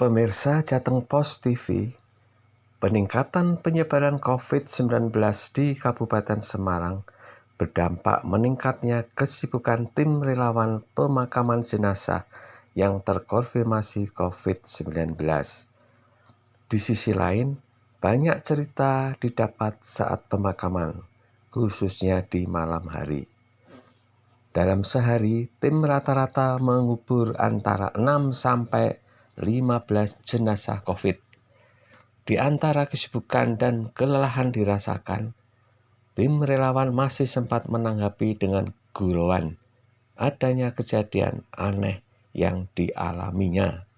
Pemirsa Jateng Pos TV, peningkatan penyebaran COVID-19 di Kabupaten Semarang berdampak meningkatnya kesibukan tim relawan pemakaman jenazah yang terkonfirmasi COVID-19. Di sisi lain, banyak cerita didapat saat pemakaman, khususnya di malam hari. Dalam sehari, tim rata-rata mengubur antara 6 sampai 15 jenazah COVID. Di antara kesibukan dan kelelahan dirasakan, tim relawan masih sempat menanggapi dengan gurauan adanya kejadian aneh yang dialaminya.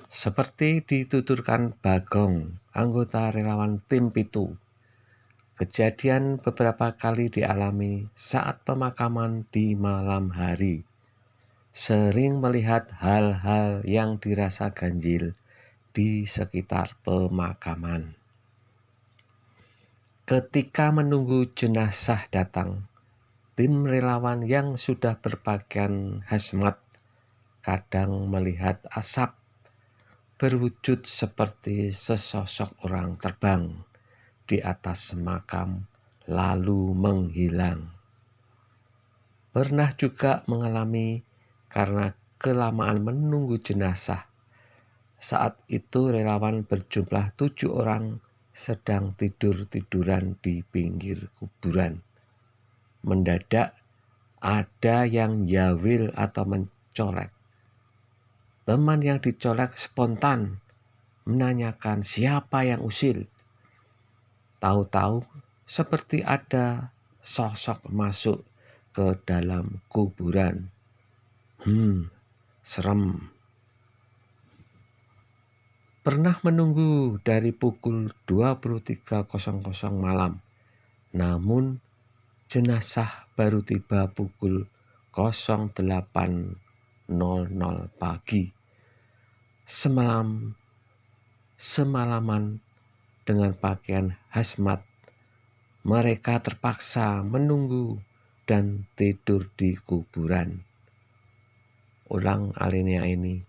Seperti dituturkan Bagong, anggota relawan tim Pitu, kejadian beberapa kali dialami saat pemakaman di malam hari. Sering melihat hal-hal yang dirasa ganjil di sekitar pemakaman. Ketika menunggu jenazah datang, tim relawan yang sudah berpakaian hazmat kadang melihat asap berwujud seperti sesosok orang terbang di atas makam lalu menghilang. Pernah juga mengalami karena kelamaan menunggu jenazah. Saat itu relawan berjumlah 7 orang sedang tidur-tiduran di pinggir kuburan. Mendadak ada yang yawil atau mencolek. Teman yang dicolek spontan menanyakan siapa yang usil. Tahu-tahu seperti ada sosok masuk ke dalam kuburan. Serem. Pernah menunggu dari pukul 23.00 malam, namun jenazah baru tiba pukul 08.00 pagi. Semalaman dengan pakaian hazmat, mereka terpaksa menunggu dan tidur di kuburan. Ulang alinea ini.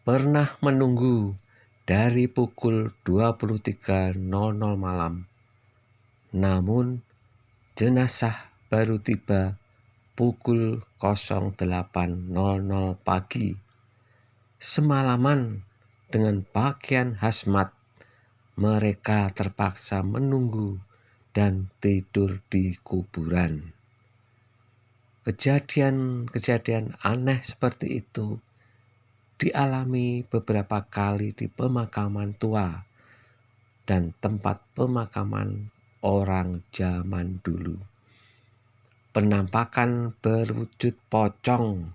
Pernah menunggu dari pukul 23.00 malam, namun jenazah baru tiba pukul 08.00 pagi. Semalaman dengan pakaian hazmat, mereka terpaksa menunggu dan tidur di kuburan. Kejadian aneh seperti itu dialami beberapa kali di pemakaman tua dan tempat pemakaman orang zaman dulu. Penampakan berwujud pocong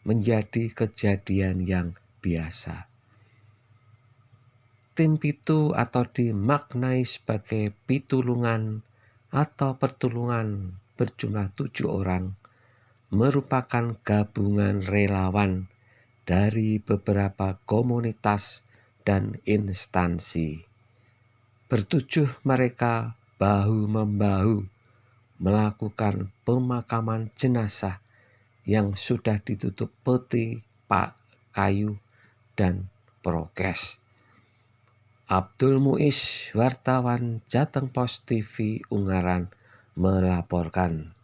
menjadi kejadian yang biasa. Tim Pitu atau dimaknai sebagai pitulungan atau pertulungan berjumlah 7 orang merupakan gabungan relawan dari beberapa komunitas dan instansi. Bertujuh mereka bahu-membahu melakukan pemakaman jenazah yang sudah ditutup peti, kayu, dan prokes. Abdul Muiz, wartawan Jateng Pos TV Ungaran, melaporkan.